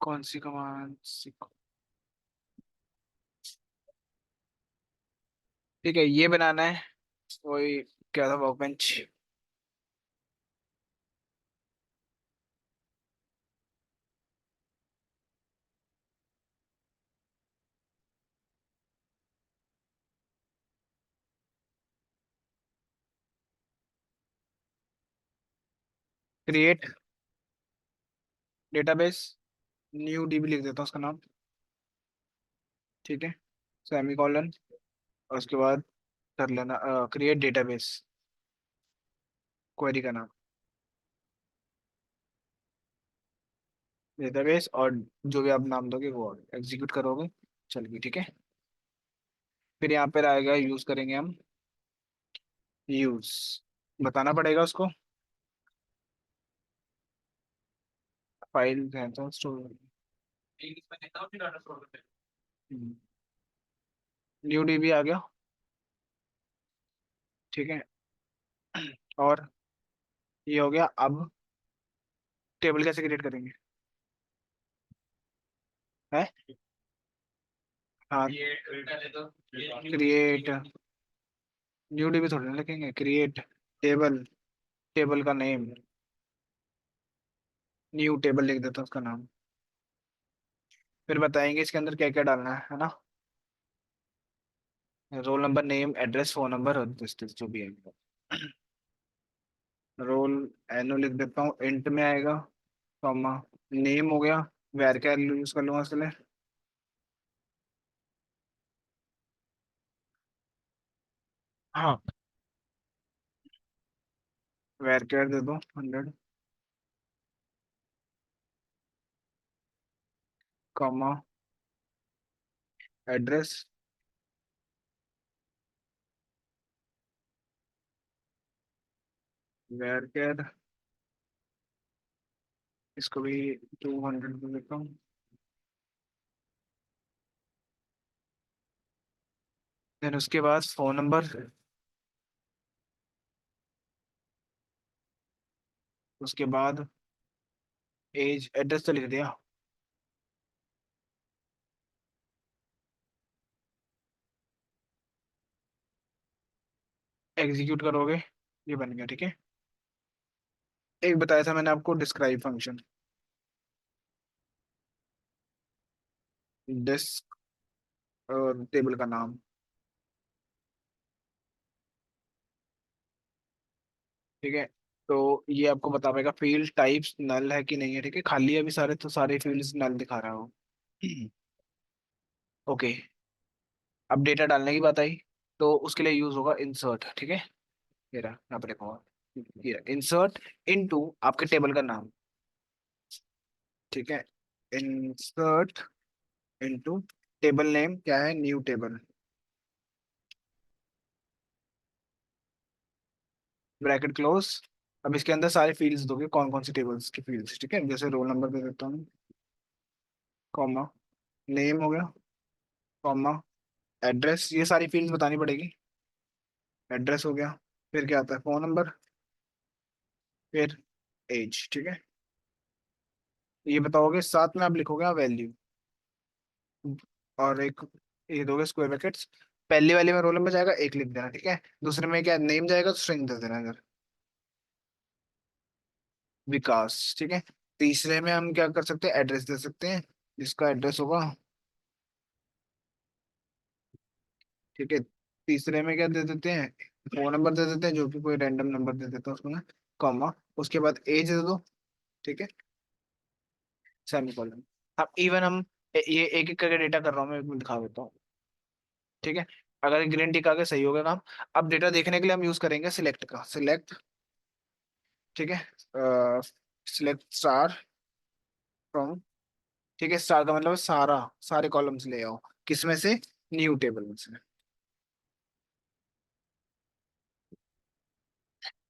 कौन सी कमांड सीखो? ठीक है, ये बनाना है। वही क्या था, workbench. Create database, new dB लिख देता हूँ उसका नाम। ठीक है, सेमी कॉलन, और उसके बाद कर लेना क्रिएट डेटाबेस, क्वेरी का नाम डेटाबेस, और जो भी आप नाम दोगे वो एग्जीक्यूट करोगे, चल गई। ठीक है, फिर यहाँ पर आएगा, यूज करेंगे हम। यूज बताना पड़ेगा उसको। फाइल है तो स्टोर, न्यू डीबी आ गया। ठीक है, और ये हो गया। अब टेबल कैसे क्रिएट करेंगे? है, हाँ, क्रिएट न्यू डीबी थोड़ी ना लिखेंगे, क्रिएट टेबल, टेबल का नेम, न्यू टेबल लिख देता हूँ उसका नाम। फिर बताएंगे इसके अंदर क्या क्या डालना है ना। Roll number, name, address, phone number और डिस्टेंस जो भी है। रोल एनो लिख देता हूँ, इंट में आएगा, कॉमा, नेम हो गया, वेर क्या यूज कर लूंगा इसके लिए। हाँ, वेर कैर दे दो 100, कॉमा, एड्रेस, वेर कैर, इसको भी 200 दे देता हूँ। देन उसके बाद फोन नंबर, उसके बाद एज, एड्रेस तो लिख दिया। एग्जीक्यूट करोगे, ये बन गया। ठीक है, एक बताया था मैंने आपको, डिस्क्राइब फंक्शन, डिस्क और टेबल का नाम। ठीक है, तो ये आपको बता पाएगा फील्ड टाइप्स नल है कि नहीं है। ठीक है, खाली है अभी सारे, तो सारे फील्ड्स नल दिखा रहा हो। ओके, अब डेटा डालने की बात आई, तो उसके लिए यूज होगा इंसर्ट। ठीक है, ये रहा, यहाँ पर देखो, ये इंसर्ट इनटू आपके टेबल का नाम। ठीक है, इंसर्ट इनटू टेबल नेम क्या है, न्यू टेबल, ब्रैकेट क्लोज। अब इसके अंदर सारे फील्ड्स दोगे, कौन कौन सी टेबल्स की फील्ड्स। ठीक है, जैसे रोल नंबर दे देता हूँ, कॉमा, नेम हो गया, कॉमा, एड्रेस, ये सारी फील्ड्स बतानी पड़ेगी। एड्रेस हो गया, फिर क्या आता है, फोन नंबर, फिर एज। ठीक है, ये बताओगे, साथ में आप लिखोगे वैल्यू, और एक ये दोगे स्क्वायर ब्रैकेट्स। पहली वाली में रोल नंबर जाएगा, एक लिख देना। ठीक है, दूसरे में क्या नेम जाएगा, तो स्ट्रिंग दे देना इधर, विकास। ठीक है, तीसरे में हम क्या कर सकते हैं, एड्रेस दे सकते हैं, जिसका एड्रेस होगा। ठीक है, तीसरे में क्या दे देते हैं, फोन नंबर दे देते हैं, जो कि कोई रैंडम नंबर दे देता है उसको ना, कॉमा, उसके बाद एज दे दो। ठीक है, सेमीकोलन। अब इवन हम ये एक एक करके डेटा कर रहा हूँ मैं, एक मिनट दिखा देता हूँ। ठीक है, अगर ग्रीन टिक आगे सही हो गया काम। अब डेटा देखने के लिए हम यूज करेंगे सिलेक्ट का, सिलेक्ट। ठीक है, सिलेक्ट स्टार फ्रॉम। ठीक है, स्टार का मतलब है सारा, सारे कॉलम्स ले आओ, किसमें से, न्यू टेबल में से।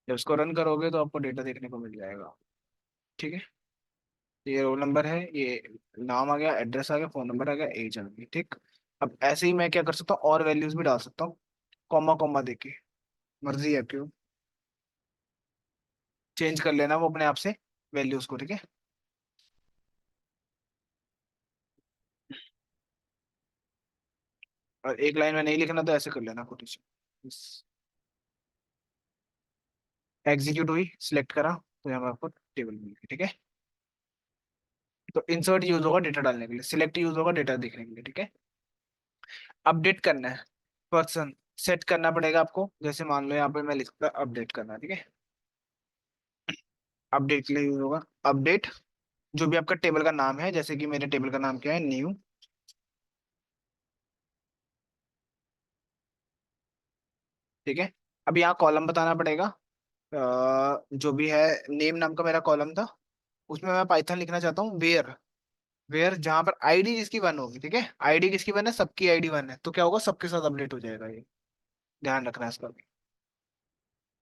जब उसको रन करोगे तो आपको डेटा देखने को मिल जाएगा। ठीक है, ये रोल नंबर है, ये नाम आ गया, एड्रेस आ गया, फोन नंबर आ गया, एज आ गई। ठीक, अब ऐसे ही मैं क्या कर सकता हूँ, और वैल्यूज भी डाल सकता हूँ, कॉमा कॉमा देके, मर्जी है, क्यों चेंज कर लेना वो अपने आप से वैल्यूज को। ठीक है, और एक लाइन में नहीं लिखना तो ऐसे कर लेना कोटेशन। एग्जीक्यूट हुई, सिलेक्ट करा, तो यहाँ पर आपको टेबल मिल गई, ठीक है। तो इंसर्ट यूज होगा डेटा डालने के लिए, सिलेक्ट यूज होगा डेटा देखने के लिए, ठीक है। अपडेट करना है, पर्सन सेट करना पड़ेगा आपको, जैसे मान लो यहाँ पे मैं लिखता अपडेट करना, ठीक है। अपडेट के लिए यूज होगा अपडेट, जो भी आपका टेबल का नाम है, जैसे कि मेरे टेबल का नाम क्या है, न्यू, ठीक है। अब यहाँ कॉलम बताना पड़ेगा, जो भी है, नेम नाम का मेरा कॉलम था, उसमें मैं पाइथन लिखना चाहता हूँ वेयर, वेयर जहां पर आईडी जिसकी वन होगी, ठीक है, आईडी किसकी वन है, सबकी आईडी वन है, तो क्या होगा, सबके साथ अपडेट हो जाएगा ये, ध्यान रखना है इसका भी।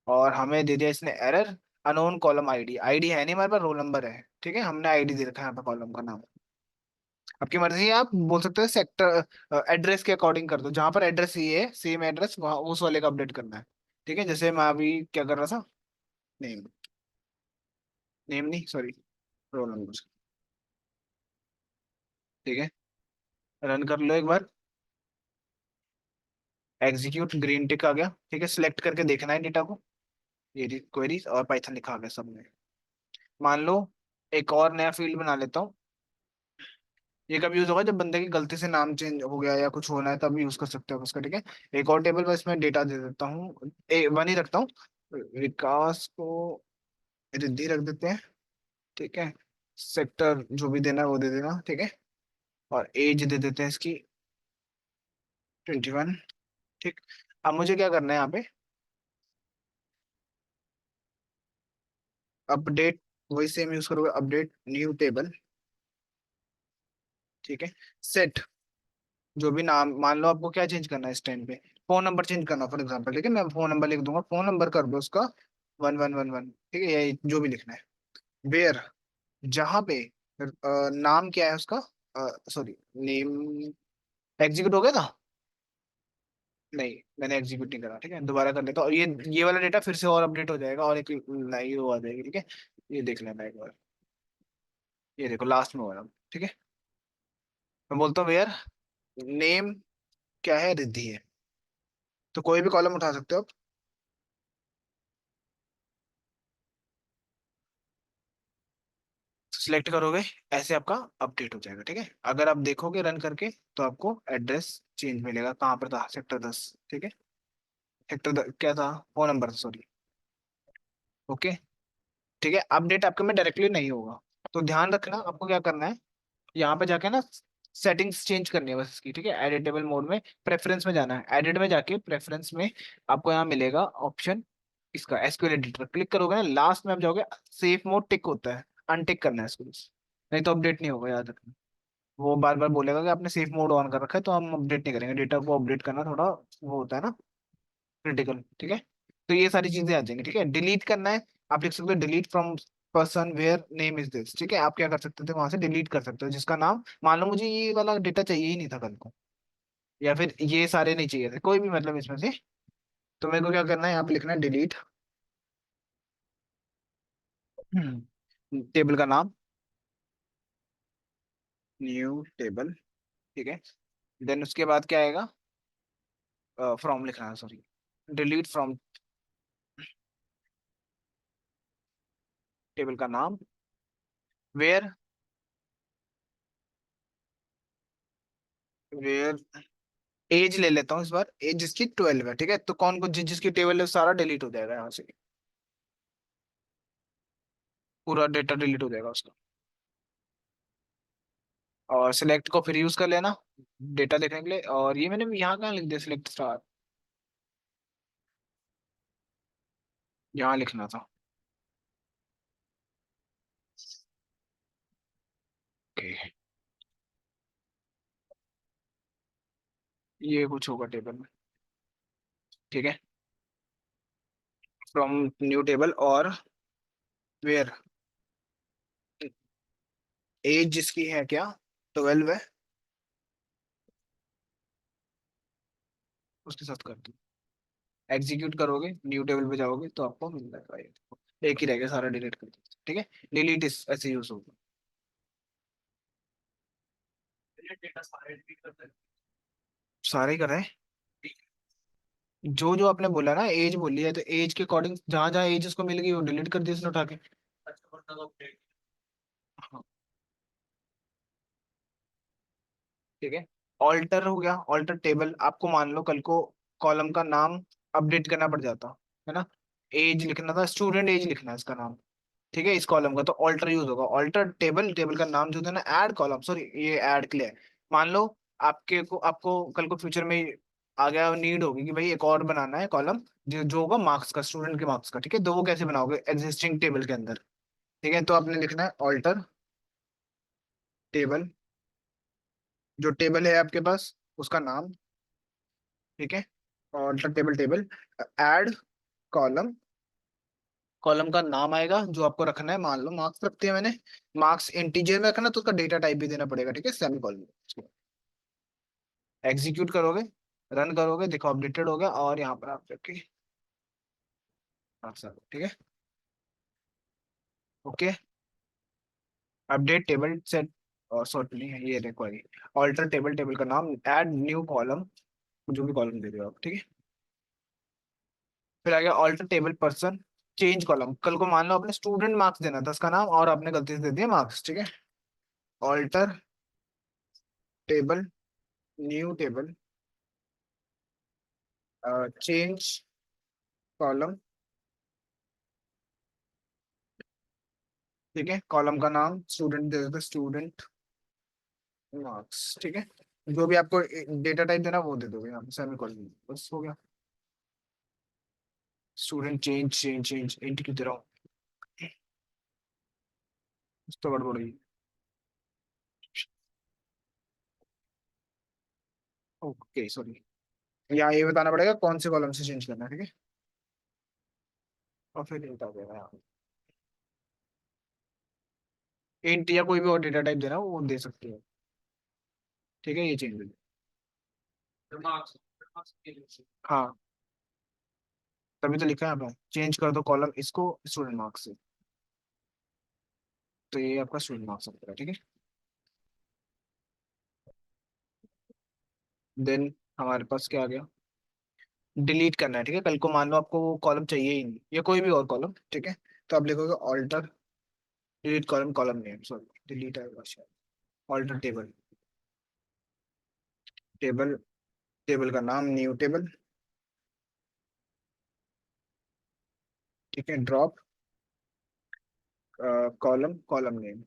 और हमें दे दिया इसने error, unknown column ID, ID है नहीं हमारे पास, रोल नंबर है, ठीक है, हमने आईडी दे रखा है यहाँ पे कॉलम का नाम। आपकी मर्जी है, आप बोल सकते हैं सेक्टर एड्रेस के अकॉर्डिंग कर दो, जहां पर एड्रेस ये है सेम एड्रेस वहाँ उस वाले का अपडेट करना है, ठीक है। जैसे मैं अभी क्या कर रहा था, नेम, नेम नहीं सॉरी, रोल नंबर, ठीक है। रन कर लो एक बार, एग्जीक्यूट, ग्रीन टिक आ गया, ठीक है। सिलेक्ट करके देखना है डेटा को, ये क्वेरीज और पाइथन लिखा आ गया सब में। मान लो एक और नया फील्ड बना लेता हूँ, ये कब यूज होगा, जब बंदे की गलती से नाम चेंज हो गया या कुछ होना है तब यूज कर सकते हो उसका, ठीक है। एक और टेबल बस मैं डेटा दे देता हूँ, वन ही रखता हूँ, विकास को रिद्धि रख देते हैं, ठीक है। सेक्टर जो भी देना है वो दे देना, ठीक है। और एज दे देते हैं इसकी 21, ठीक। अब मुझे क्या करना है यहाँ पे, अपडेट, वही सेम यूज करोगे, अपडेट न्यू टेबल, ठीक है। सेट, जो भी नाम, मान लो आपको क्या चेंज करना है इस टाइम पे, फोन नंबर चेंज करना फॉर एग्जांपल, ठीक है, मैं फोन नंबर लिख दूंगा, फोन नंबर कर दो उसका 1111, ठीक है, ये जो भी लिखना है। वेयर, जहाँ पे नाम क्या है उसका, सॉरी, नेम, एग्जीक्यूट हो गया था, नहीं मैंने एग्जीक्यूट नहीं करा, ठीक है, दोबारा कर लेता हूँ, और ये वाला डेटा फिर से और अपडेट हो जाएगा और एक नई वो आ जाएगी, ठीक है। ये देख लेना एक बार, ये देखो लास्ट में हो रहा है, ठीक है। मैं बोलता हूँ वेयर नेम क्या है, रिद्धि है, तो कोई भी कॉलम उठा सकते हो आप, सिलेक्ट करोगे, ऐसे आपका अपडेट हो जाएगा, ठीक है। अगर आप देखोगे रन करके तो आपको एड्रेस चेंज मिलेगा, कहाँ पर था, सेक्टर 10, ठीक है। क्या था, फोन नंबर, सॉरी, ओके, ठीक है। अपडेट आपके में डायरेक्टली नहीं होगा, तो ध्यान रखना आपको क्या करना है, यहाँ पे जाके ना सेटिंग्स चेंज करनी है बस इसकी, ठीक है। एडिटेबल मोड में प्रेफरेंस में जाना है, एडिट में जाके प्रेफरेंस में आपको यहाँ मिलेगा ऑप्शन, इसका एसक्यूएल एडिटर क्लिक करोगे ना, लास्ट में आप जाओगे, सेफ मोड टिक होता है, अनटिक करना है इसको बस, नहीं तो अपडेट नहीं होगा, याद रखना। वो बार बार बोलेगा कि आपने सेफ मोड ऑन कर रखा है, तो हम अपडेट नहीं करेंगे, डेटा को अपडेट करना थोड़ा वो होता है ना, क्रिटिकल, ठीक है। तो ये सारी चीजें आ जाएंगी, ठीक है। डिलीट करना है, आप लिख सकते हो delete from person where name is this, ठीक है। आप क्या कर सकते थे, वहां से डिलीट कर सकते हो जिसका नाम, मान लो मुझे ये वाला डेटा चाहिए ही नहीं था कल को, या फिर ये सारे नहीं चाहिए थे, कोई भी मतलब इसमें से, तो मेरे को क्या करना है, यहाँ पे लिखना है डिलीट टेबल का नाम, न्यू टेबल, ठीक है। देन उसके बाद क्या आएगा, फ्रॉम लिखना है, सॉरी, डिलीट फ्रॉम टेबल का नाम, वेयर, वेयर एज ले लेता हूँ इस बार, एज जिसकी 12 है, ठीक है, तो कौन कौन जिसकी टेबल है वो सारा डिलीट हो जाएगा यहाँ से, पूरा डेटा डिलीट हो जाएगा उसका। और सिलेक्ट को फिर यूज कर लेना डेटा देखने के लिए, और ये मैंने यहाँ कहाँ लिख दिया, सिलेक्ट स्टार, यहाँ लिखना था, ओके, ये कुछ होगा टेबल में, ठीक है। फ्रॉम न्यू टेबल, और वेयर एज जिसकी है क्या, 12 है, उसके साथ कर दो, एग्जीक्यूट करोगे, न्यू टेबल पे जाओगे तो आपको मिल जाएगा ये, एक ही रहेगा, सारा डिलीट कर दो, ठीक है। डिलीट इस ऐसे यूज होगा। सारे ही कर रहे हैं। जो जो आपने बोला ना, एज बोली है, तो एज के अकॉर्डिंग जहां जहां एज उसको मिल गई वो डिलीट कर दिया उसने उठा के। हाँ, ठीक है। ऑल्टर हो गया, ऑल्टर टेबल। आपको मान लो कल को कॉलम का नाम अपडेट करना पड़ जाता है ना, एज लिखना था, स्टूडेंट एज लिखना है इसका नाम, ठीक है, इस कॉलम का, तो ऑल्टर यूज होगा। ऑल्टर टेबल, टेबल का नाम जो था ना, ऐड कॉलम, सॉरी ये ऐड के लिए है। मान लो आपको कल को फ्यूचर में आ गया, नीड होगी कि भाई एक और बनाना है कॉलम जो जो होगा मार्क्स का, स्टूडेंट के मार्क्स का, ठीक है, तो वो कैसे बनाओगे एग्जिस्टिंग टेबल के अंदर। ठीक है, तो आपने लिखना है ऑल्टर टेबल, जो टेबल है आपके पास उसका नाम, ठीक है, alter table table, add column, column का नाम आएगा जो आपको रखना है, मान लो मार्क्स रखते हैं मैंने, मार्क्स इंटीजर में रखना तो उसका डेटा टाइप भी देना पड़ेगा, ठीक है, सेमी कॉलम। एग्जीक्यूट करोगे, रन करोगे, देखो अपडेटेड हो गया, और यहाँ पर आप रखे, हाँ सर, ठीक है, ओके। अपडेट टेबल सेट, और सॉर्ट नहीं है ये रिक्वायरी, ऑल्टर टेबल, टेबल का नाम, ऐड न्यू कॉलम, जो भी कॉलम दे रहे हो आप, ठीक है। फिर आ गया alter table person, change column. कल को मान लो आपने स्टूडेंट मार्क्स देना था उसका नाम, और आपने गलती से दे दिया मार्क्स, ठीक है। Alter table, new table, change column, ठीक है, कॉलम का नाम स्टूडेंट दे देते, स्टूडेंट मार्क्स, ठीक है। जो भी आपको डेटा टाइप देना वो दे दोगे यहाँ पे, सेमी कॉलम, बस हो गया। Student change change change int क्यों दे रहा हूँ, कुछ तो गड़बड़ हुई। ओके सॉरी, यहाँ ये बताना पड़ेगा कौन से कॉलम से चेंज करना है, ठीक है, और फिर ये बता देगा यहाँ। इंट या कोई भी और डेटा टाइप देना हो, वो दे सकते हो, ठीक है, ये चेंज हो गया। हाँ, तभी तो लिखा है यहाँ पे, चेंज कर दो कॉलम इसको स्टूडेंट मार्क्स से, तो ये आपका स्टूडेंट मार्क्स है, ठीक है। देन हमारे पास क्या आ गया, डिलीट करना है, ठीक है, कल को मान लो आपको वो कॉलम चाहिए ही नहीं, या कोई भी और कॉलम, ठीक है, तो आप लिखोगे alter delete column, column name, sorry delete आएगा शायद, ऑल्टर टेबल, टेबल, टेबल का नाम न्यू टेबल, ठीक है, ड्रॉप कॉलम, कॉलम नेम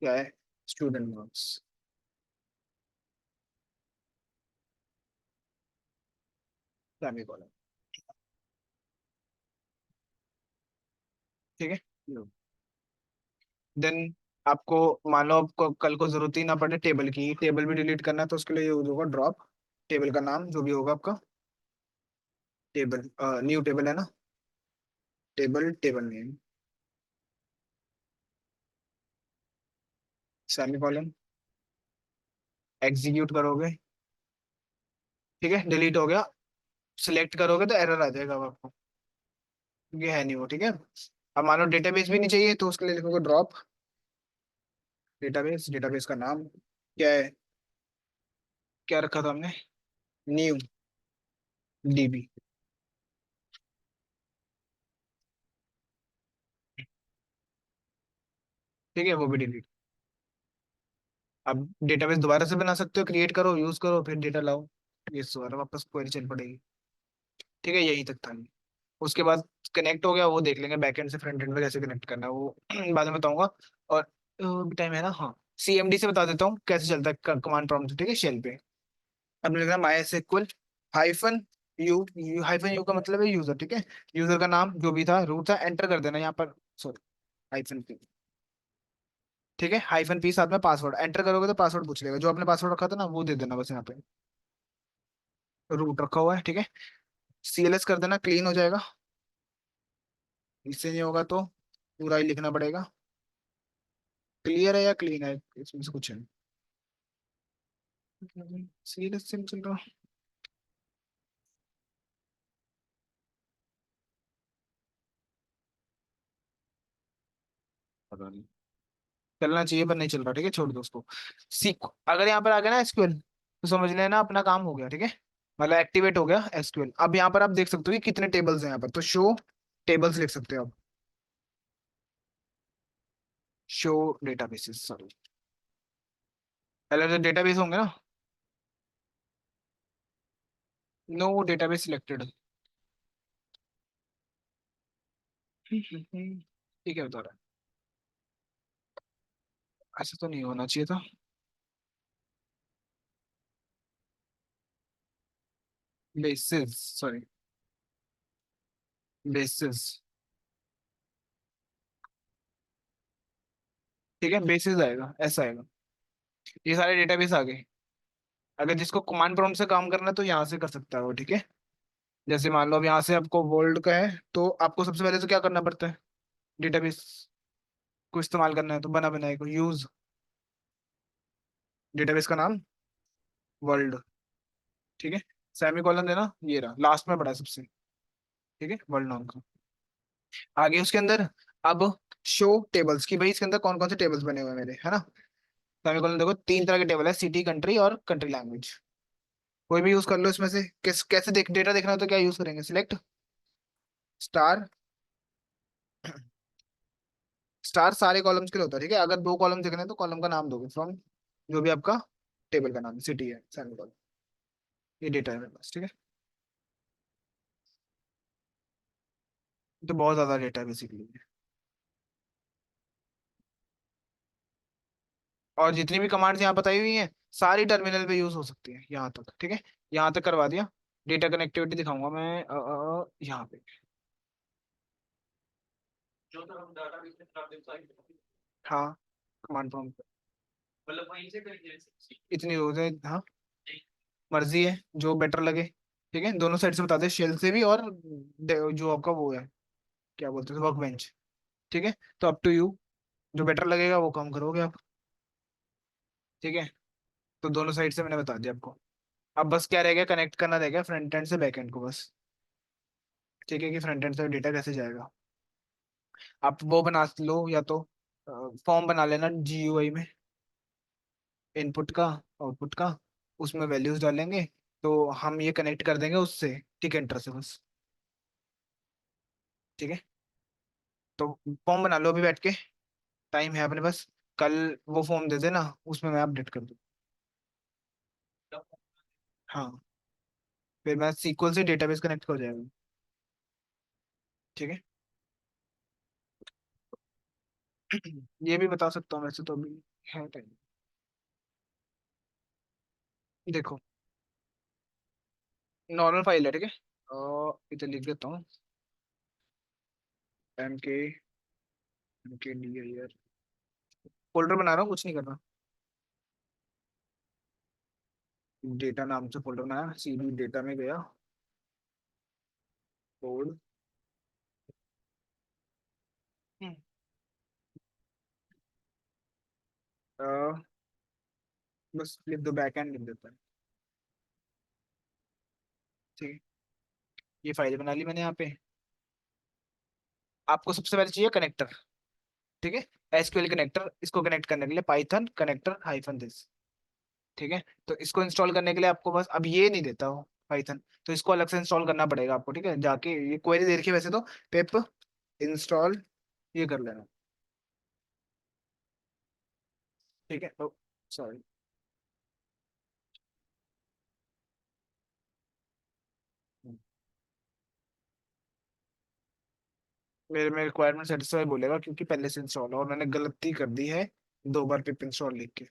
क्या है, स्टूडेंट मार्क्स, सेमी कॉलम, ठीक है। देन आपको मान लो आपको कल को जरूरत ही ना पड़े टेबल की, टेबल भी डिलीट करना है, तो उसके लिए यूज होगा ड्रॉप टेबल का नाम जो भी होगा आपका, टेबल, न्यू टेबल है ना, table, table name, semi column, execute करोगे, ठीक है, डिलीट हो गया, सिलेक्ट करोगे तो एरर आ जाएगा अब आपको, ये है नहीं वो, ठीक है। अब मान लो डेटाबेस भी नहीं चाहिए, तो उसके लिए लिखोगे ड्रॉप डेटाबेस, डेटाबेस का नाम क्या है, क्या रखा था हमने, न्यू डीबी, ठीक है, वो भी डिलीट। अब डेटाबेस दोबारा से बना सकते हो, क्रिएट करो, यूज करो, फिर डेटा लाओ, ये दोबारा वापस क्वेरी चल पड़ेगी, ठीक है, यही तक था। उसके बाद कनेक्ट हो गया, वो देख लेंगे बैकएंड से फ्रंट एंड में कैसे कनेक्ट करना है वो बाद में बताऊंगा। और टाइम है ना, हाँ, सीएमडी से बता देता हूँ कैसे चलता है कमांड प्रॉम्प्ट, ठीक है, शेल पे। अब लिखना my S equal hyphen U, hyphen U का मतलब है यूजर, ठीक है, यूजर का नाम जो भी था, रूट था, एंटर कर देना यहाँ पर, सॉरी हाइफन पी, ठीक है, हाइफन पी साथ में पासवर्ड, एंटर करोगे तो पासवर्ड पूछ लेगा, जो आपने पासवर्ड रखा था ना वो दे देना बस यहाँ पे, रूट रखा हुआ है, ठीक है, सीएलएस कर देना, क्लीन हो जाएगा। इससे नहीं होगा तो पूरा ही लिखना पड़ेगा, क्लियर है या क्लीन है, इसमें से कुछ है, सीएलएस से चल रहा, पता नहीं, चलना चाहिए पर नहीं चल रहा, ठीक है, छोड़ दो उसको। सीख, अगर यहाँ पर आ गया ना एसक्यूएल, तो समझ लेना अपना काम हो गया, ठीक है। मतलब एक्टिवेट हो गया एसक्यूएल। अब यहाँ पर आप देख सकते हो कि कितने टेबल्स हैं यहाँ पर, तो शो टेबल्स लिख सकते हो आप। शो डेटाबेसेस, सॉरी, पहले तो डेटाबेस होंगे ना। No database selected. ठीक है, बता रहा है। ऐसा तो नहीं होना चाहिए था। Basis, sorry, basis. ठीक है, बेसिस आएगा, ऐसा आएगा। ये सारे डेटाबेस आ गए। अगर जिसको कमांड प्रॉम्प्ट से काम करना है तो यहाँ से कर सकता है वो, ठीक है। जैसे मान लो अब यहाँ से आपको वर्ल्ड का है, तो आपको सबसे पहले तो क्या करना पड़ता है, डेटाबेस को इस्तेमाल करना है, तो बना बनाए को यूज डेटाबेस का नाम वर्ल्ड, ठीक है। सेमी कॉलन देना, ये रहा लास्ट में पड़ा है सबसे, ठीक है, वर्ल्ड नाम का। आगे उसके अंदर अब शो टेबल्स की, भाई इसके अंदर कौन कौन से टेबल्स बने हुए हैं मेरे, है ना। सेमी कॉलन देखो, तीन तरह के टेबल है, सिटी, कंट्री और कंट्री लैंग्वेज। कोई भी यूज कर लो इसमें से। किस कैसे देख डेटा देखना हो तो क्या यूज करेंगे, सिलेक्ट स्टार। स्टार सारे कॉलम्स के लिए होता है, ठीक है। अगर दो कॉलम देखने हैं तो कॉलम का नाम दोगे फ्रॉम जो भी आपका टेबल का नाम है, सिटी है, सेमीकॉलन। ये डेटा है मेरे पास, ठीक है। तो बहुत ज्यादा डेटा है बेसिकली। और जितनी भी कमांड्स यहाँ बताई हुई हैं सारी टर्मिनल पे यूज हो सकती है यहाँ तक, ठीक है। यहाँ तक करवा दिया। डेटा कनेक्टिविटी दिखाऊंगा मैं यहाँ पे। हाँ, कमांड प्रॉम्प्ट इतनी रोज है, हाँ। मर्जी है, जो बेटर लगे, ठीक है। दोनों साइड से बता दे, शेल से भी और जो आपका वो है, क्या बोलते हैं, वर्क बेंच, ठीक है। तो अप टू यू, जो बेटर लगेगा वो काम करोगे आप, ठीक है। तो दोनों साइड से मैंने बता दिया आपको। अब बस क्या रह गया, कनेक्ट करना रह गया फ्रंट एंड से बैक एंड को बस, ठीक है, कि फ्रंट एंड से डेटा कैसे जाएगा। आप वो बना लो या तो फॉर्म बना लेना जीयूआई में, इनपुट का, आउटपुट का, उसमें वैल्यूज डालेंगे, तो हम ये कनेक्ट कर देंगे उससे, टिक एंटर से बस, ठीक है। तो फॉर्म बना लो अभी बैठ के, टाइम है अपने पास। कल वो फॉर्म दे देना, उसमें मैं अपडेट कर दूँ। हाँ, फिर मैं सीक्वल से डेटाबेस कनेक्ट हो जाएगा, ठीक है। ये भी बता सकता हूँ वैसे तो, अभी है टाइम। देखो, नॉर्मल फाइल है, ठीक है। इधर लिख देता हूँ, एम के डी आई आर, फोल्डर बना रहा हूँ, कुछ नहीं करना। डेटा नाम से फोल्डर बनाया, सीडी डेटा में गया, कोड, बस लिख दो, बैक एंड लिख देता है, ठीक है। ये फाइल बना ली मैंने यहाँ पे। आपको सबसे पहले चाहिए कनेक्टर, ठीक है। एसक्यूएल कनेक्टर, इसको कनेक्ट करने के लिए पाइथन कनेक्टर हाइफन दिस, ठीक है। तो इसको इंस्टॉल करने के लिए आपको बस, अब ये नहीं देता हो पाइथन, तो इसको अलग से इंस्टॉल करना पड़ेगा आपको, ठीक है। जाके ये क्वेरी दे रखी है वैसे तो, पिप इंस्टॉल, ये कर लेना, ठीक है। तो सॉरी, मेरे में रिक्वायरमेंट सेटिस्फाई बोलेगा क्योंकि पहले से इंस्टॉल है और मैंने गलती कर दी है, दो बार पिप इंस्टॉल लिख के।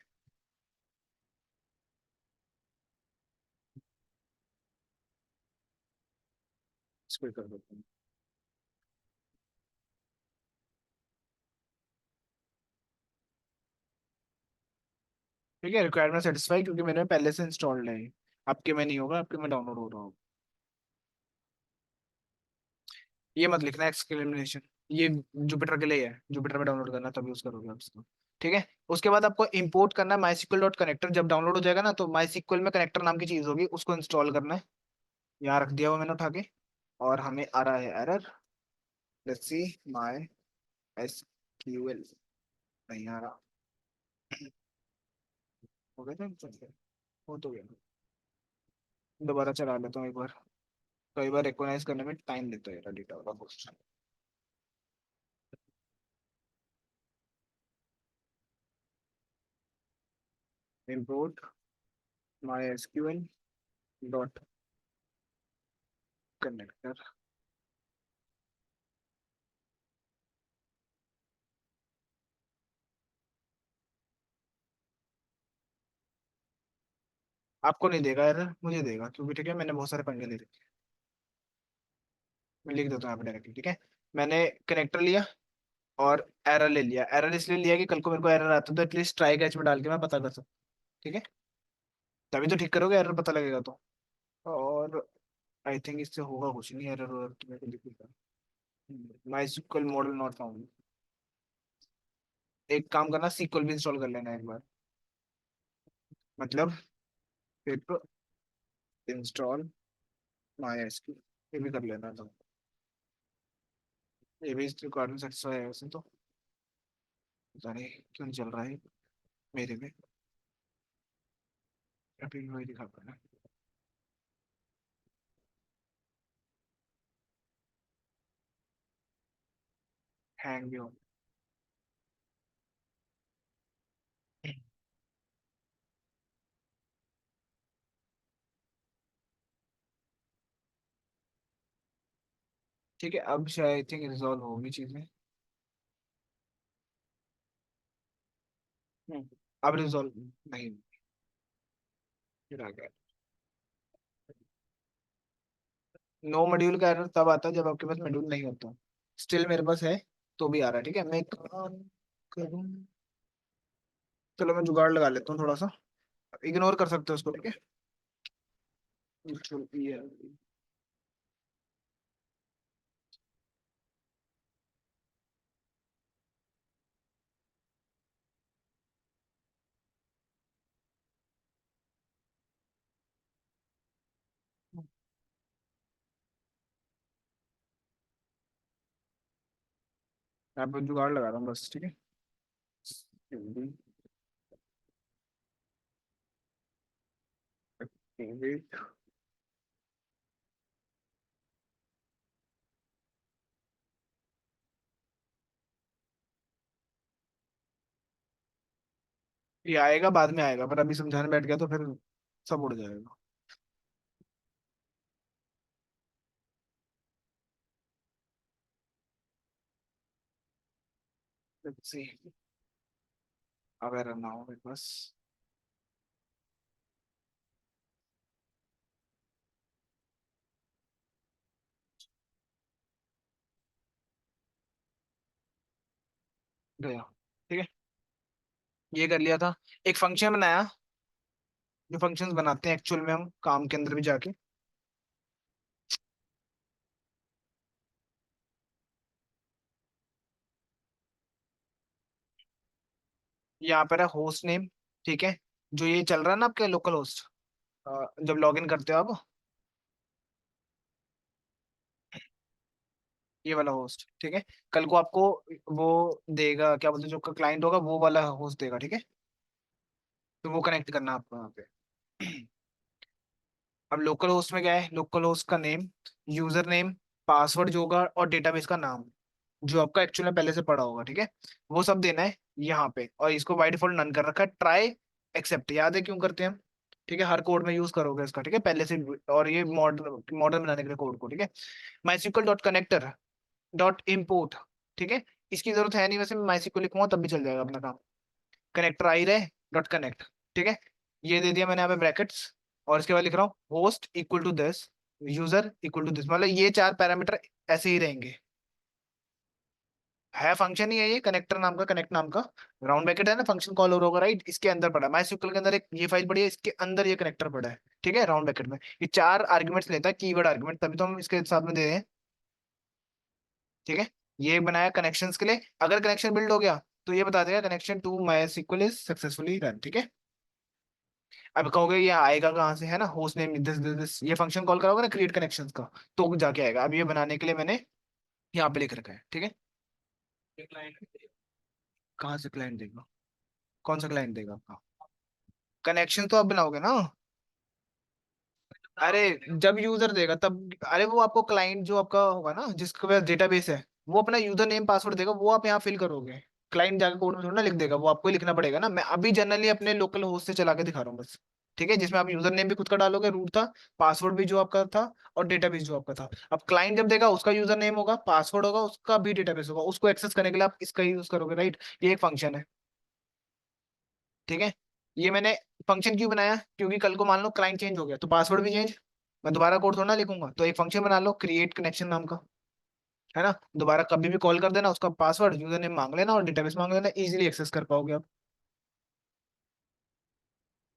इसको ही कर देता हूँ, ठीक है। रिक्वायरमेंट सेटिस्फाई क्योंकि मेरे में पहले से इंस्टॉल्ड है, आपके में नहीं होगा, आपके में डाउनलोड हो रहा होगा। ये मत लिखना एक्सक्लेमेशन, ये जुपिटर के लिए है, जुपिटर में डाउनलोड करना तब यूज करोगे आप इसको, ठीक है। उसके बाद आपको इंपोर्ट करना है माई डॉट कनेक्टर, जब डाउनलोड हो जाएगा ना तो माई में कनेक्टर नाम की चीज होगी, उसको इंस्टॉल करना है। यहाँ रख दिया हुआ मैंने उठा के, और हमें आ रहा है error, let's see my SQL, नहीं आ रहा। हो गया था, चल गया। वो तो गया। दोबारा चला लेता हूँ एक बार। कई बार रिकॉग्नाइज करने में टाइम लेता है डेटा वाला question. Import my SQL dot connector. आपको नहीं देगा एरर, मुझे देगा, क्योंकि ठीक है मैंने बहुत सारे पंगे ले रखे। मैं लिख देता हूँ यहाँ पे डायरेक्टली, ठीक है। मैंने कनेक्टर लिया और एरर ले लिया। एरर इसलिए लिया कि कल को मेरे को एरर आता तो एटलीस्ट ट्राई कैच में डाल के मैं पता कर सकूँ। ठीक है, तभी तो ठीक करोगे, एरर पता लगेगा तो। और आई थिंक इससे होगा कुछ नहीं, एरर वरर तो मेरे को दिखेगा। माई SQL मॉडल नॉट फाउंड। एक काम करना, सीक्वल भी इंस्टॉल कर लेना एक बार। मतलब फिर इंस्टॉल माई एसक्यूएल, ये भी कर लेना तो। ये भी इस रिक्वायरमेंट सेटिस्फाई है वैसे तो। पता नहीं क्यों नहीं चल रहा है मेरे में। अभी वही दिखा पा रहा है। हैंग भी हो। ठीक है, अब शायद आई थिंक रिजॉल्व होगी चीजें। अब रिजॉल्व नहीं, फिर आ गया। नो मॉड्यूल का एरर तब आता है जब आपके पास मॉड्यूल नहीं होता। स्टिल मेरे पास है तो भी आ रहा है। ठीक है, मैं एक काम करूँ। चलो मैं जुगाड़ लगा लेता हूँ थोड़ा सा। इग्नोर कर सकते हो उसको, ठीक है। चलो, मैं अब जुगाड़ लगा रहा हूँ बस, ठीक है। ये आएगा बाद में आएगा, पर अभी समझाने बैठ गया तो फिर सब उड़ जाएगा। Let's see, अब एरर ना हो मेरे पास। गया, ठीक है। ये कर लिया था। एक फंक्शन बनाया, जो फंक्शंस बनाते हैं एक्चुअल में हम काम के अंदर भी जाके। यहाँ पर है होस्ट नेम, ठीक है। जो ये चल रहा है ना आपके लोकल होस्ट, जब लॉगिन करते हो आप, ये वाला होस्ट, ठीक है। कल को आपको वो देगा, क्या बोलते हैं, जो क्लाइंट होगा वो वाला होस्ट देगा, ठीक है। तो वो कनेक्ट करना आपको यहाँ पे। अब लोकल होस्ट में क्या है, लोकल होस्ट का नेम, यूजर नेम, पासवर्ड जो होगा और डेटाबेस का नाम, जो आपका एक्चुअल में पहले से पड़ा होगा, ठीक है। वो सब देना है यहाँ पे, और इसको बाय डिफॉल्ट नन कर रखा है। ट्राई एक्सेप्ट याद है क्यों करते हैं हम? ठीक है, हर कोड में यूज करोगे इसका, ठीक है, पहले से। और ये मॉडल मॉडल बनाने के लिए कोड को, ठीक है। MySQL dot connector dot import, ठीक है। इसकी जरूरत है नहीं वैसे, मैं माइस्क्ल लिखूंगा तब भी चल जाएगा अपना काम। कनेक्टर आई रहे डॉट कनेक्ट, ठीक है। ये दे दिया मैंने यहाँ पे ब्रैकेट्स, और इसके बाद लिख रहा हूँ host equal to this, user equal to this, मतलब ये चार पैरामीटर ऐसे ही रहेंगे। है फंक्शन ही है ये, कनेक्टर नाम का, कनेक्ट नाम का। राउंड ब्रैकेट है ना, फंक्शन कॉल हो होगा, राइट। इसके अंदर पड़ा है माई SQL के अंदर, एक ये फाइल पड़ी है, इसके अंदर ये कनेक्टर पड़ा है, ठीक है। राउंड ब्रैकेट में ये चार आर्ग्यूमेंट्स लेता है, कीवर्ड आर्ग्यूमेंट, तभी तो हम इसके साथ में दे रहे हैं, ठीक है। ये बनाया कनेक्शंस के लिए। अगर कनेक्शन बिल्ड हो गया तो ये बता देगा connection to my SQL is successfully run, ठीक है। अब कहोगे ये आएगा कहाँ से, है ना, host name this this this, ये फंक्शन कॉल करोगे ना क्रिएट कनेक्शंस का, तो जाके आएगा। अब ये बनाने के लिए मैंने यहाँ पे लिख रखा है, ठीक है। क्लाइंट कहाँ से क्लाइंट देगा? कौन सा क्लाइंट देगा आपका? कनेक्शन तो आप बनाओगे ना। अरे जब यूजर देगा तब, अरे वो आपको क्लाइंट जो आपका होगा ना जिसके पास डेटाबेस है, वो अपना यूजर नेम पासवर्ड देगा, वो आप यहाँ फिल करोगे। क्लाइंट जाकर कोड में थोड़ा ना लिख देगा, वो आपको ही लिखना पड़ेगा ना। मैं अभी जनरली अपने लोकल होस्ट से चला के दिखा रहा हूँ बस। ठीक है, जिसमें आप यूजर नेम भी खुद का डालोगे, रूट था, पासवर्ड भी जो आपका था, और डेटाबेस जो आपका था। अब क्लाइंट जब देगा, उसका यूजर नेम होगा, पासवर्ड होगा, उसका भी डेटाबेस होगा, उसको एक्सेस करने के लिए आप इसका यूज करोगे, राइट। ये एक फंक्शन है। ठीक है। ये मैंने फंक्शन क्यों बनाया, क्योंकि कल को मान लो क्लाइंट चेंज हो गया तो पासवर्ड भी चेंज, मैं दोबारा कोड थोड़ा ना लिखूंगा। तो एक फंक्शन बना लो क्रिएट कनेक्शन नाम का, है ना। दोबारा कभी भी कॉल कर देना, उसका पासवर्ड यूजर नेम मांग लेना और डेटाबेस मांग लेना, इजीली एक्सेस कर पाओगे आप।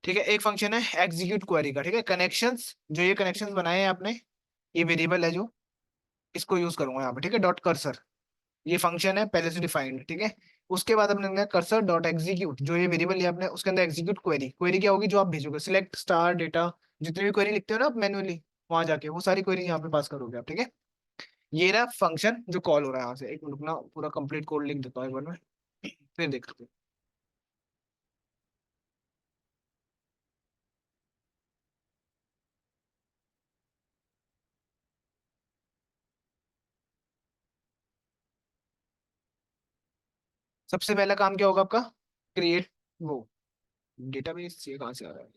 ठीक है। एक फंक्शन है एग्जीक्यूट क्वेरी का, ठीक है। कनेक्शंस, जो ये कनेक्शंस बनाए हैं आपने, ये वेरिएबल है जो, इसको यूज करूंगा यहाँ पे, ठीक है। डॉट कर्सर, ये फंक्शन है पहले से डिफाइंड, ठीक है। उसके बाद अपने लिखना है कर्सर डॉट एग्जीक्यूट, जो ये वेरिएबल लिया आपने, उसके अंदर एग्जीक्यूट क्वेरी। क्वेरी क्या होगी, जो आप भेजोगे, सिलेक्ट स्टार डेटा, जितनी भी क्वेरी लिखते हो ना आप मैनुअली, वहां जाके वो सारी क्वेरी यहाँ पे पास करोगे आप, ठीक है। ये रहा फंक्शन जो कॉल हो रहा है यहाँ से। एक मिनट ना, पूरा कंप्लीट कोड लिख देता हूँ एक बार में, फिर देख लेते हैं। सबसे पहला काम क्या होगा आपका, क्रिएट वो डेटाबेस, ये कहाँ से आ रहा है।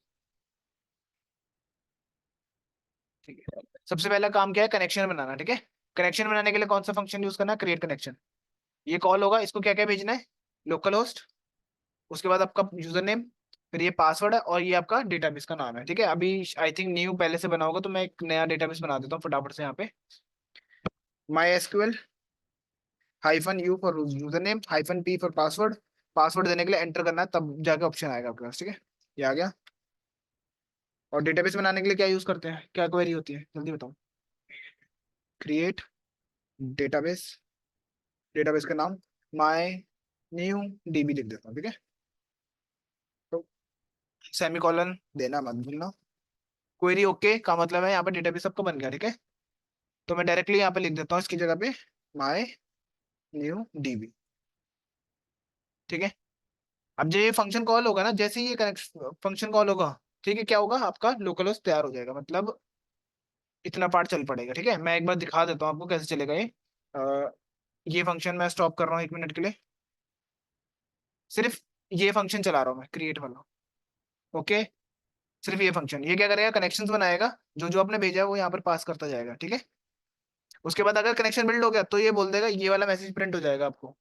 ठीक है, सबसे पहला काम क्या है, कनेक्शन बनाना, ठीक है। कनेक्शन बनाने के लिए कौन सा फंक्शन यूज करना है, क्रिएट कनेक्शन। ये कॉल होगा, इसको क्या क्या भेजना है, लोकल, उसके बाद आपका यूजर नेम, फिर ये पासवर्ड है, और ये आपका डेटाबेस का नाम है, ठीक है। अभी आई थिंक न्यू पहले से बना होगा, तो मैं एक नया डेटाबेस बना देता हूँ फटाफट से यहाँ पे। My SQL hyphen you for user name, hyphen P for password. Password देने के लिए एंटर करना है, तब जाके ऑप्शन आएगा आपके पास, ठीक है। ये आ गया। और डेटाबेस बनाने के लिए क्या यूज करते हैं, क्या क्वेरी होती है, जल्दी बताओ। क्रिएट डेटाबेस, डेटाबेस का नाम माई न्यू डीबी लिख देता हूँ, ठीक है। तो सेमी कॉलन देना मत भूलना। क्वेरी ओके का मतलब है यहाँ पे डेटाबेस आपका बन गया, ठीक है। तो मैं डायरेक्टली यहाँ पे लिख देता हूँ इसकी जगह पे माई न्यू डीबी, ठीक है। अब जब ये फंक्शन कॉल होगा ना, जैसे ही ये कनेक्शन फंक्शन कॉल होगा, ठीक है, क्या होगा, आपका लोकल होस्ट तैयार हो जाएगा, मतलब इतना पार्ट चल पड़ेगा, ठीक है। मैं एक बार दिखा देता हूँ आपको कैसे चलेगा ये। अ, ये फंक्शन मैं स्टॉप कर रहा हूँ 1 मिनट के लिए, सिर्फ ये फंक्शन चला रहा हूँ मैं, क्रिएट वाला। ओके, सिर्फ ये फंक्शन, ये क्या करेगा, कनेक्शंस बनाएगा, जो जो आपने भेजा है वो यहाँ पर पास करता जाएगा, ठीक है। उसके बाद अगर कनेक्शन बिल्ड हो गया तो ये बोल देगा, ये वाला मैसेज प्रिंट हो जाएगा आपको।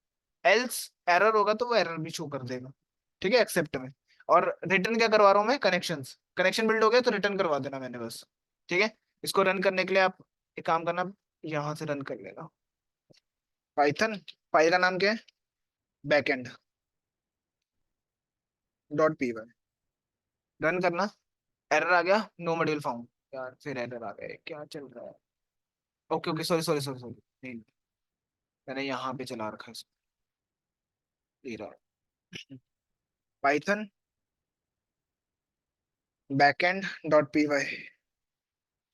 एल्स एरर होगा तो वो एरर भी शो कर देगा, ठीक है, एक्सेप्ट में। और रिटर्न क्या करवा रहा हूँ मैं, कनेक्शंस, कनेक्शन बिल्ड हो गया तो रिटर्न करवा देना मैंने बस, ठीक है। इसको रन करने के लिए आप एक काम करना, यहाँ से रन कर लेना। पाइथन, फाइल का नाम क्या है, backend dot P Y, run करना। एरर आ गया, नो मॉड्यूल फाउंड। यार फिर एरर आ गया, क्या चल रहा है। Okay okay, sorry sorry sorry sorry, नहीं, मैंने यहाँ पे चला रखा है इसको, ये रहा। Python backend dot P Y,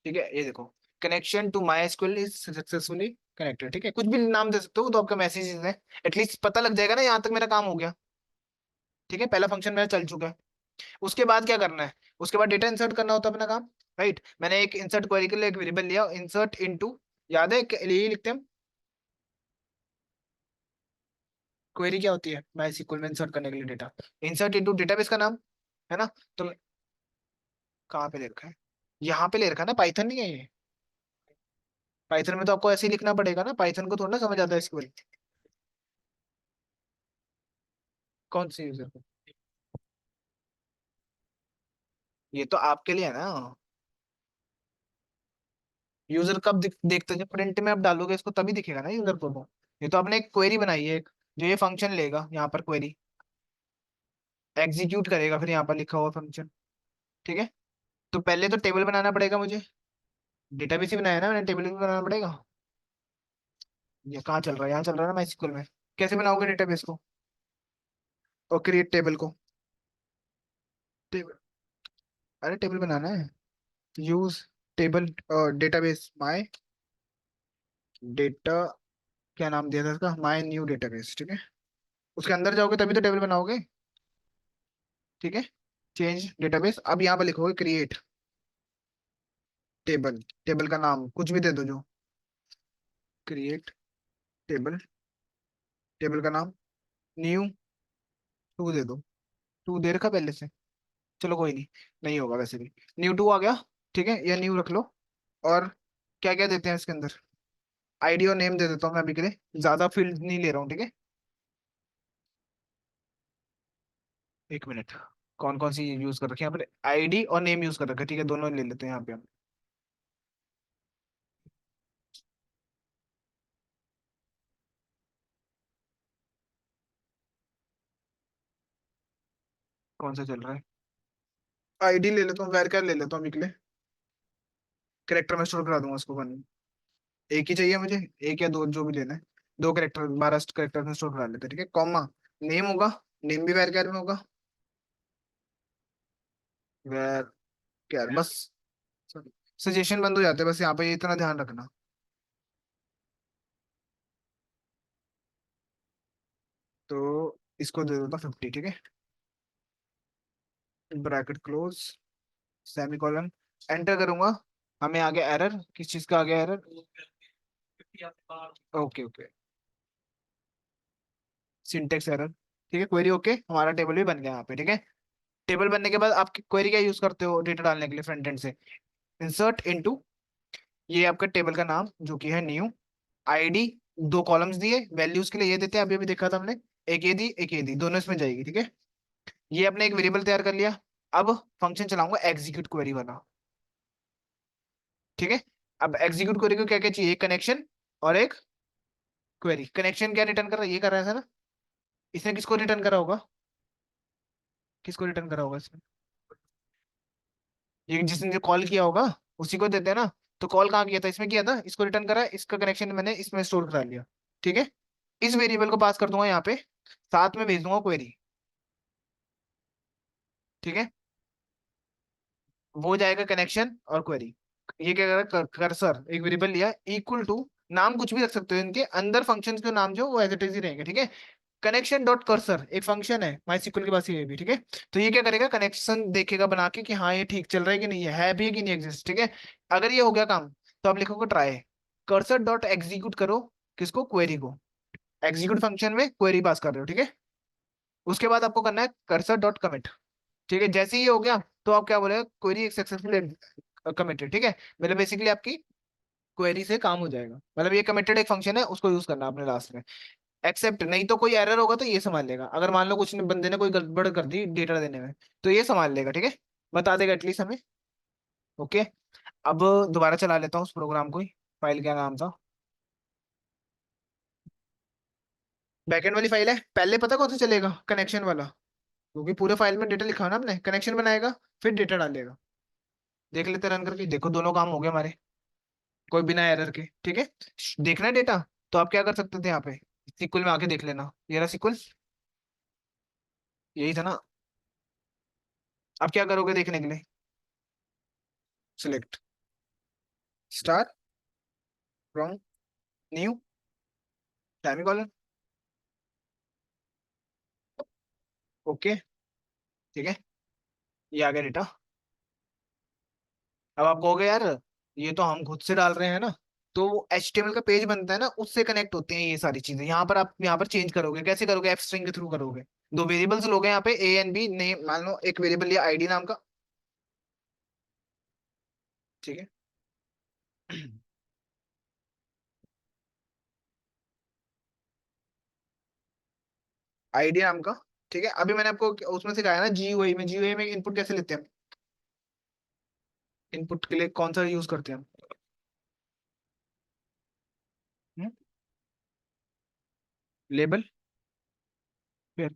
ठीक है। ये देखो, connection to my SQL is successfully connected, ठीक है। कुछ भी नाम दे सकते हो, तो आपका मैसेज है, एटलीस्ट पता लग जाएगा ना यहाँ तक मेरा काम हो गया, ठीक है। पहला फंक्शन मेरा चल चुका है। उसके बाद क्या करना है, उसके बाद डेटा इंसर्ट करना होता है अपना काम, राइट। मैंने एक इंसर्ट क्वेरी के लिए एक वेरिएबल लिया, इंसर्ट इनटू, याद है यही लिखते हैं। क्वेरी क्या होती है, मैं SQL में इंसर्ट करने के लिए डेटा, इंसर्ट इनटू डेटाबेस का नाम, है ना। तो कहाँ पे ले रखा है, यहाँ पे ले रखा है ना, पाइथन नहीं है ये। पाइथन में तो आपको ऐसे ही लिखना पड़ेगा ना, पाइथन को थोड़ा ना समझ आता है SQL। कौन से यूजर को, ये तो आपके लिए है ना। यूजर कब देखते हैं, जब प्रिंट में आप डालोगे इसको तभी दिखेगा ना यूजर को तो। ये तो आपने एक क्वेरी बनाई है एक, जो ये फंक्शन लेगा यहाँ पर, क्वेरी एग्जीक्यूट करेगा, फिर यहाँ पर लिखा हुआ फंक्शन, ठीक है। तो पहले तो टेबल बनाना पड़ेगा मुझे, डेटाबेस ही बनाया ना मैंने, टेबल भी बनाना पड़ेगा। ये कहाँ चल रहा है, यहाँ चल रहा है ना MySQL में। कैसे बनाओगे डेटाबेस को, और क्रिएट टेबल को, टेबल, अरे टेबल बनाना है, use table, database my data, क्या नाम दिया था इसका, माय न्यू डेटाबेस, ठीक है। उसके अंदर जाओगे तभी तो टेबल बनाओगे, ठीक है। Change database. अब यहाँ पे लिखोगे क्रिएट टेबल। टेबल का नाम कुछ भी दे दो, जो क्रिएट टेबल। टेबल का नाम न्यू टू दे दो। टू दे रखा पहले से, चलो कोई नहीं, नहीं होगा वैसे भी। न्यू टू आ गया, ठीक है, या न्यू रख लो। और क्या क्या देते हैं इसके अंदर, आईडी और नेम दे देता हूँ मैं अभी के लिए, ज्यादा फील्ड नहीं ले रहा हूँ, ठीक है। एक मिनट, कौन कौन सी यूज कर रखी है यहाँ पे, आईडी और नेम यूज कर रखे हैं, ठीक है, दोनों ले लेते हैं यहाँ पे हम। कौन सा चल रहा है, आईडी ले लेता हूँ, वैर ले लेता हूँ अभी के लिए। करेक्टर में स्टोर करा दूंगा उसको वन। एक ही चाहिए मुझे, एक या दो, जो भी लेना है। दो करेक्टर, 12 करेक्टर में स्टोर करा लेते हैं, ठीक है, कॉमा। नेम होगा, नेम भी वैर में होगा, वैर बस। सजेशन बंद हो जाते हैं बस, यहाँ पे इतना ध्यान रखना। तो इसको दे देता 50, ठीक है, ब्रैकेट क्लोज, सेमीकोलन, एंटर करूंगा। हमें आ गया एरर, किस चीज का आ गया error, okay okay, syntax error, ठीक है, क्वेरी ओके, हमारा टेबल भी बन गया यहाँ पे, ठीक है। टेबल बनने के बाद आप क्वेरी क्या यूज करते हो डेटा डालने के लिए फ्रंट एंड से, इंसर्ट इनटू, ये आपका टेबल का नाम जो कि है न्यू, आईडी, दो कॉलम्स दिए, वैल्यूज के लिए ये देते हैं, अभी अभी देखा था हमने, एक ये दी एक ये दी, दोनों इसमें जाएगी, ठीक है। ये अपने एक वेरिएबल तैयार कर लिया। अब फंक्शन चलाऊंगा एग्जीक्यूट क्वेरी वाला, ठीक है। अब एग्जीक्यूट क्वेरी को क्या क्या चाहिए, एक कनेक्शन और एक क्वेरी। कनेक्शन क्या रिटर्न कर रहा है, ये कर रहा है ना, इसने किसको रिटर्न करा होगा, किसको रिटर्न करा होगा इसने, ये जिसने जो कॉल किया होगा उसी को देते हैं ना। तो कॉल कहाँ किया था, इसमें किया था, इसको रिटर्न करा, इसका कनेक्शन मैंने इसमें स्टोर करा लिया, ठीक है। इस वेरिएबल को पास कर दूंगा यहाँ पे, साथ में भेज दूंगा क्वेरी, ठीक है। वो जाएगा कनेक्शन और क्वेरी। ये क्या करेगा, कर्सर एक वेरिएबल लिया, इक्वल टू, नाम कुछ भी रख सकते हो इनके अंदर, फंक्शंस के नाम जो वो एज इट इज ही रहेंगे, ठीक है। कनेक्शन डॉट कर्सर एक फंक्शन है माई सिक्वल के पास, ये भी ठीक है। तो ये क्या करेगा, कनेक्शन देखेगा बना के कि हाँ ये ठीक चल रहा है कि नहीं, है भी कि नहीं एग्जिस्ट, ठीक है। अगर ये हो गया काम, तो आप लिखोगे ट्राई, कर्सर डॉट एग्जीक्यूट करो, किसको, क्वेरी को। एग्जीक्यूट फंक्शन में क्वेरी पास कर रहे हो, ठीक है। उसके बाद आपको करना है कर्सर डॉट कमिट, ठीक है। जैसे ही ये हो गया, तो आप क्या बोलेगा, क्वेरी एक सक्सेसफुल कमिटेड, ठीक है। मतलब बेसिकली आपकी क्वेरी से काम हो जाएगा, मतलब ये कमिटेड एक फंक्शन है, उसको यूज करना आपने लास्ट में। एक्सेप्ट, नहीं तो कोई एरर होगा तो ये संभाल लेगा, अगर मान लो कुछ बंदे ने कोई गड़बड़ कर दी डेटा देने में, तो ये संभाल लेगा, ठीक है, बता देगा एटलीस्ट हमें। ओके, अब दोबारा चला लेता हूँ उस प्रोग्राम को ही। फाइल क्या नाम था, बैकएंड वाली फाइल है, पहले पता कौन सा चलेगा, कनेक्शन वाला, क्योंकि पूरे फाइल में डेटा लिखा है ना हमने, कनेक्शन बनाएगा फिर डेटा डालेगा। देख लेते रन करके, देखो दोनों काम हो गए हमारे, कोई बिना एरर के, ठीक है। देखना है डेटा, तो आप क्या कर सकते थे यहाँ पे, सिक्वल में आके देख लेना, ये रहा सिक्वल, यही था ना। अब क्या करोगे देखने के लिए, select star from new semicolon, okay, ठीक है, ये आ गया डेटा। अब आप कहोगे यार ये तो हम खुद से डाल रहे हैं ना, तो HTML का पेज बनता है ना, उससे कनेक्ट होते हैं ये सारी चीजें। यहाँ पर आप यहाँ पर चेंज करोगे, कैसे करोगे, एफ स्ट्रिंग के थ्रू करोगे। दो वेरिएबल्स लोगे यहाँ पे, ए एंड बी, नेम मान लो, एक वेरिएबल लिया आईडी नाम का, ठीक है। आईडी नाम का, ठीक है। अभी मैंने आपको उसमें सिखाया ना GUI में, GUI में इनपुट कैसे लेते हैं, इनपुट के लिए कौन सा यूज करते हैं हम, लेबल, फिर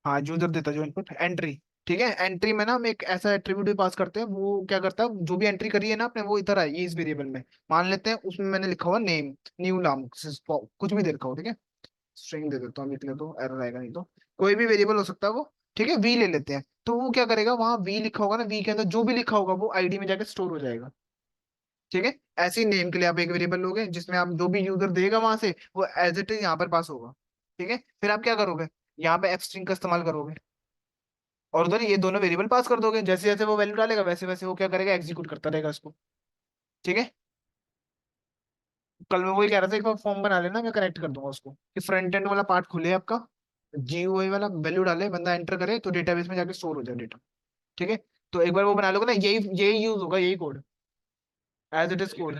हाँ यूजर देता है जो इनपुट, एंट्री, ठीक है। एंट्री में ना हम एक ऐसा एट्रीब्यूट भी पास करते हैं, वो क्या करता है, जो भी एंट्री करी है ना आपने, वो इधर आएगी इस वेरिएबल में। मान लेते हैं उसमें मैंने लिखा हुआ नेम, न्यू नाम, कुछ भी दे रखा हो, ठीक है। स्ट्रिंग दे देता हूँ निकले तो एरर आएगा, नहीं तो कोई भी वेरिएबल हो सकता है वो, ठीक है। वी ले लेते हैं, तो वो क्या करेगा, वहां वी लिखा होगा ना, वी के अंदर जो भी लिखा होगा वो आईडी में जाकर स्टोर हो जाएगा, ठीक है। ऐसे ही नेम के लिए आप एक वेरिएबल लोगे, जिसमें आप जो भी यूजर देगा वहां से, वो एज इट इज यहाँ पर पास होगा, ठीक है। फिर आप क्या करोगे, यहाँ पे एफ स्ट्रिंग का इस्तेमाल करोगे, और उधर ये दोनों वेरिएबल पास कर दोगे, जैसे जैसे वो वैल्यू डालेगा वैसे वैसे वो क्या करेगा, एग्जीक्यूट करता रहेगा उसको। ठीक है। कल मैं वही कह रहा था, एक बार फॉर्म बना लेना, मैं कनेक्ट कर दूंगा उसको कि फ्रंट एंड वाला पार्ट खुले आपका, जीयूआई वाला वैल्यू डाले, बंदा एंटर करे तो डेटाबेस में जाके स्टोर हो जाए डेटा। ठीक है। तो एक बार वो बना लोगे ना, यही यही यूज होगा, यही code, as it is code.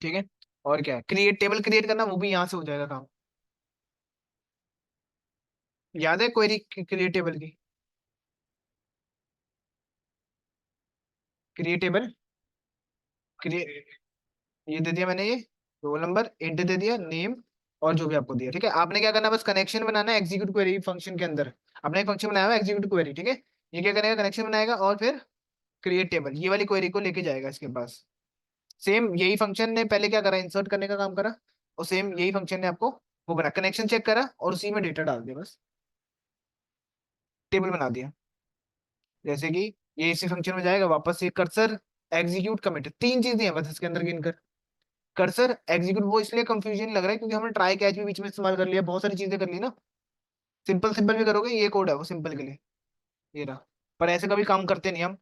ठीक है। और क्या है, क्रिएट टेबल क्रिएट करना, वो भी यहाँ से हो जाएगा काम। याद है क्वेरी क्रिएट टेबल की? क्रिएटेबल, क्रिएट, ये दे दिया मैंने, ये रोल नंबर, इंट दे दिया, नेम, और जो भी आपको दिया। ठीक है, आपने क्या करना है, बस कनेक्शन बनाना है एग्जीक्यूट क्वेरी फंक्शन के अंदर। आपने एक फंक्शन बनाया हुआ एग्जीक्यूट क्वेरी, ठीक है। ये क्या करेगा, कनेक्शन बनाएगा और फिर क्रिएट टेबल ये वाली क्वेरी को लेके जाएगा इसके पास। सेम यही फंक्शन ने पहले क्या करा, इंसर्ट करने का काम करा, और सेम यही फंक्शन ने आपको वो बना, कनेक्शन चेक करा और उसी में डेटा डाल दिया, बस टेबल बना दिया। जैसे कि ये इसी फंक्शन में जाएगा वापस, ये कर्सर, एग्जीक्यूट, कमिट, तीन चीजें हैं बस इसके अंदर गिनकर। कर्सर, एग्जीक्यूट, वो इसलिए कंफ्यूजन लग रहा है क्योंकि हमने ट्राई कैच भी बीच में इस्तेमाल कर लिया, बहुत सारी चीजें कर ली ना। सिंपल सिंपल भी करोगे, ये कोड है वो सिंपल के लिए, ये रहा। पर ऐसे कभी काम करते नहीं हम,